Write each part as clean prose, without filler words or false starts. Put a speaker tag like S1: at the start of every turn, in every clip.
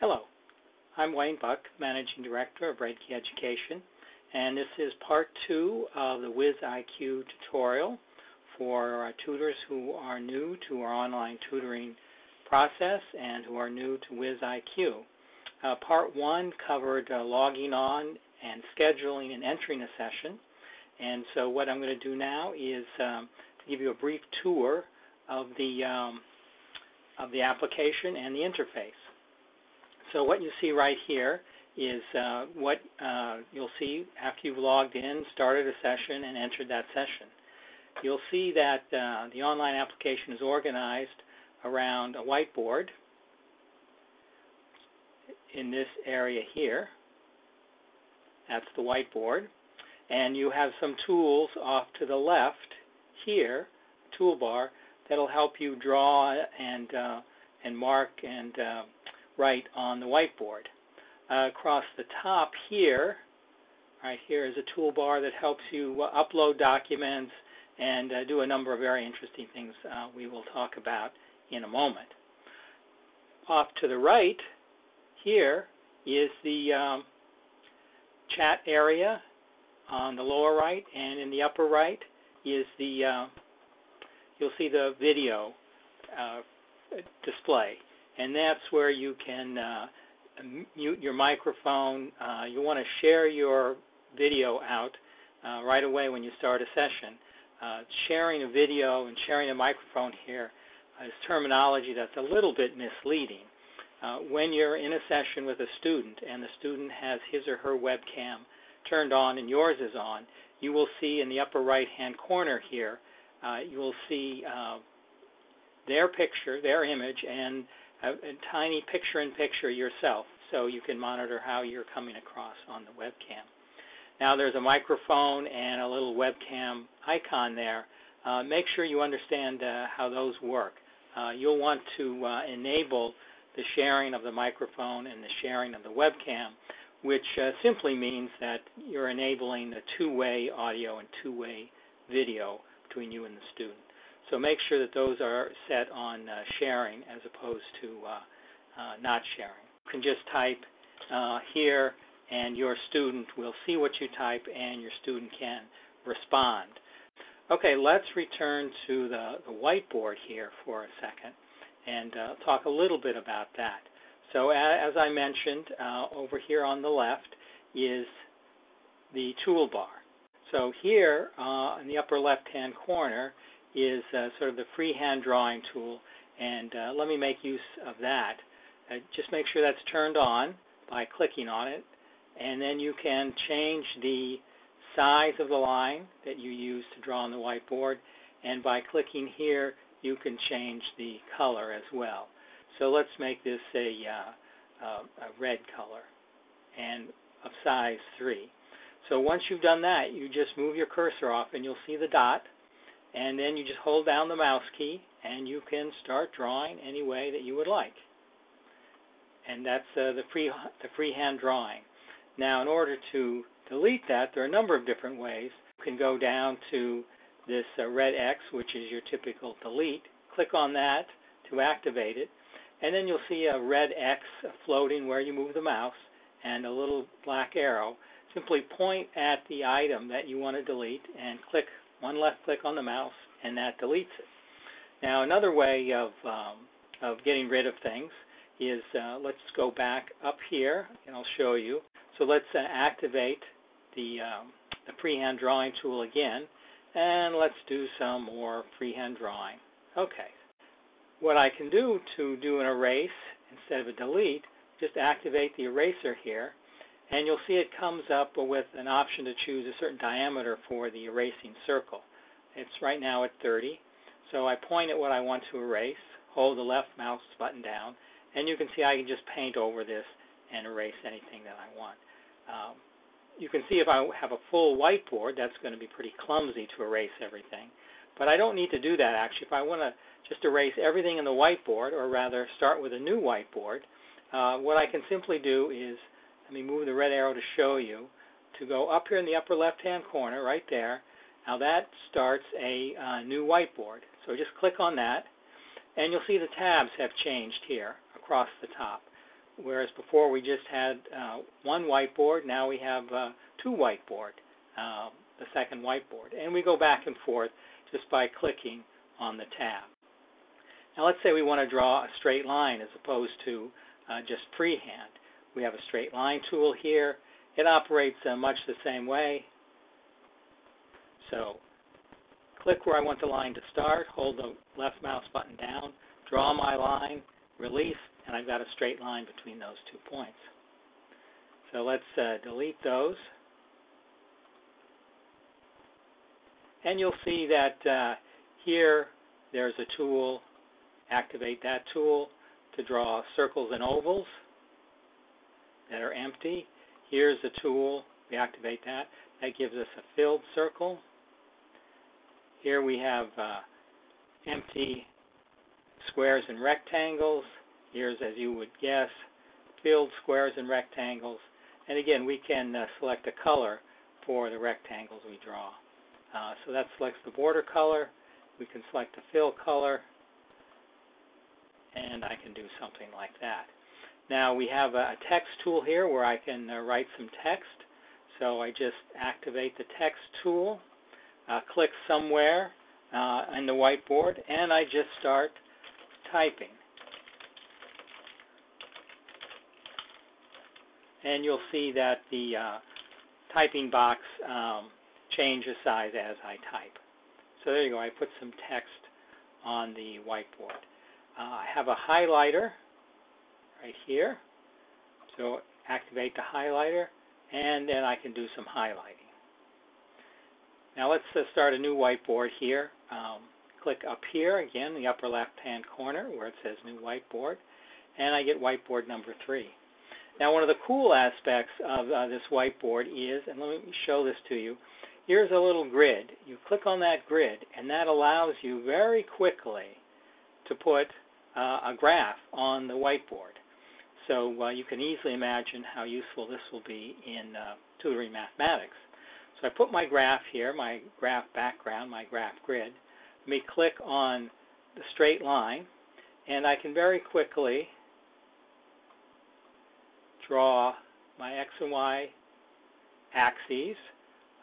S1: Hello, I'm Wayne Buck, Managing Director of Redkey Education, and this is part 2 of the WizIQ tutorial for our tutors who are new to our online tutoring process and who are new to WizIQ. Part 1 covered logging on and scheduling and entering a session, and so what I'm going to do now is to give you a brief tour of the application and the interface. So what you see right here is what you'll see after you've logged in, started a session, and entered that session. You'll see that the online application is organized around a whiteboard in this area here. That's the whiteboard. And you have some tools off to the left here, toolbar, that'll help you draw and mark and write on the whiteboard. Across the top here, right here is a toolbar that helps you upload documents and do a number of very interesting things we will talk about in a moment. Off to the right here is the chat area on the lower right, and in the upper right is the you'll see the video display, and that's where you can mute your microphone. You want to share your video out right away when you start a session. Sharing a video and sharing a microphone here is terminology that's a little bit misleading. When you're in a session with a student and the student has his or her webcam turned on and yours is on, you will see in the upper right-hand corner here, you will see their picture, their image, and a tiny picture-in-picture yourself, so you can monitor how you're coming across on the webcam. Now there's a microphone and a little webcam icon there. Make sure you understand how those work. You'll want to enable the sharing of the microphone and the sharing of the webcam, which simply means that you're enabling a two-way audio and two-way video between you and the student. So make sure that those are set on sharing as opposed to not sharing. You can just type here, and your student will see what you type, and your student can respond. Okay, let's return to the whiteboard here for a second and talk a little bit about that. So as I mentioned, over here on the left is the toolbar. So here in the upper left-hand corner is sort of the freehand drawing tool, and let me make use of that. Just make sure that's turned on by clicking on it, and then you can change the size of the line that you use to draw on the whiteboard, and by clicking here you can change the color as well. So let's make this a red color and of size 3. So once you've done that, you just move your cursor off and you'll see the dot, and then you just hold down the mouse key and you can start drawing any way that you would like. And that's the freehand drawing. Now in order to delete that, there are a number of different ways. You can go down to this red X, which is your typical delete. Click on that to activate it, and then you'll see a red X floating where you move the mouse and a little black arrow. Simply point at the item that you want to delete and click one left click on the mouse, and that deletes it. Now another way of getting rid of things is, let's go back up here and I'll show you. So let's activate the freehand drawing tool again, and let's do some more freehand drawing. Okay. What I can do to do an erase instead of a delete, just activate the eraser here, and you'll see it comes up with an option to choose a certain diameter for the erasing circle. It's right now at 30. So I point at what I want to erase, hold the left mouse button down, and you can see I can just paint over this and erase anything that I want. You can see if I have a full whiteboard, that's going to be pretty clumsy to erase everything. But I don't need to do that actually. If I want to just erase everything in the whiteboard, or rather start with a new whiteboard, what I can simply do is, let me move the red arrow to show you, to go up here in the upper left-hand corner, right there. Now that starts a new whiteboard. So just click on that, and you'll see the tabs have changed here across the top. whereas before we just had one whiteboard, now we have two whiteboard, the second whiteboard. And we go back and forth just by clicking on the tab. Now let's say we want to draw a straight line as opposed to just freehand. We have a straight line tool here. It operates much the same way. So click where I want the line to start, hold the left mouse button down, draw my line, release, and I've got a straight line between those 2 points. So let's delete those. And you'll see that here there's a tool, activate that tool to draw circles and ovals that are empty. Here's a tool, we activate that. That gives us a filled circle. Here we have empty squares and rectangles. Here's, as you would guess, filled squares and rectangles. And again, we can select a color for the rectangles we draw. So that selects the border color. We can select a fill color, and I can do something like that. Now we have a text tool here where I can write some text. So I just activate the text tool, click somewhere in the whiteboard, and I just start typing. And you'll see that the typing box changes size as I type. So there you go, I put some text on the whiteboard. I have a highlighter right here. So activate the highlighter, and then I can do some highlighting. Now let's start a new whiteboard here. Click up here, again, the upper left-hand corner where it says New Whiteboard, and I get whiteboard number 3. Now one of the cool aspects of this whiteboard is, and let me show this to you, here's a little grid. You click on that grid, and that allows you very quickly to put a graph on the whiteboard. So you can easily imagine how useful this will be in tutoring mathematics. So I put my graph here, my graph background, my graph grid. Let me click on the straight line, and I can very quickly draw my X and Y axes.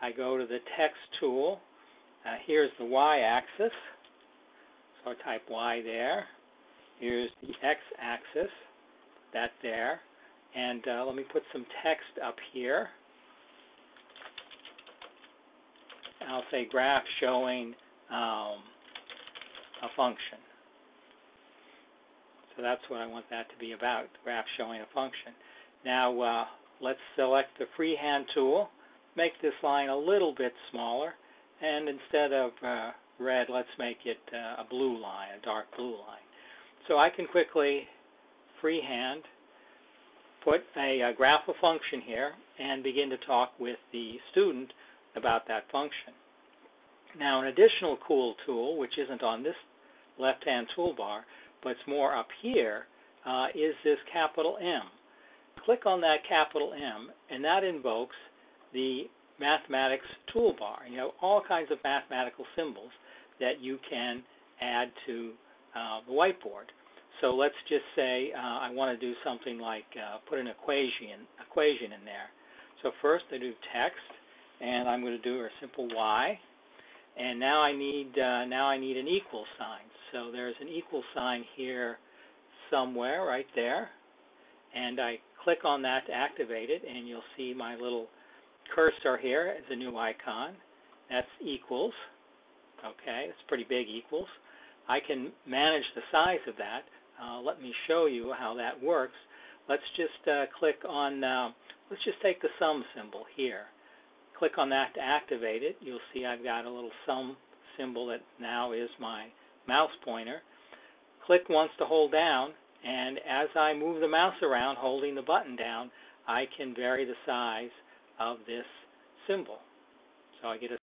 S1: I go to the text tool. Here's the Y axis. So I type Y there. Here's the X axis. That there. And let me put some text up here. I'll say graph showing a function. So that's what I want that to be about, graph showing a function. Now let's select the freehand tool, make this line a little bit smaller, and instead of red, let's make it a blue line, a dark blue line. So I can quickly freehand put a graph a function here and begin to talk with the student about that function. Now, an additional cool tool, which isn't on this left-hand toolbar, but it's more up here, is this capital M. Click on that capital M, and that invokes the mathematics toolbar. You have all kinds of mathematical symbols that you can add to the whiteboard. So let's just say I want to do something like put an equation in there. So first I do text, and I'm going to do a simple Y. And now I need an equal sign. So there's an equal sign here somewhere, right there. And I click on that to activate it, and you'll see my little cursor here as a new icon. That's equals. Okay, it's pretty big, equals. I can manage the size of that. Let me show you how that works. Let's just click on, let's just take the sum symbol here. Click on that to activate it. You'll see I've got a little sum symbol that now is my mouse pointer. Click once to hold down, and as I move the mouse around holding the button down, I can vary the size of this symbol. So I get a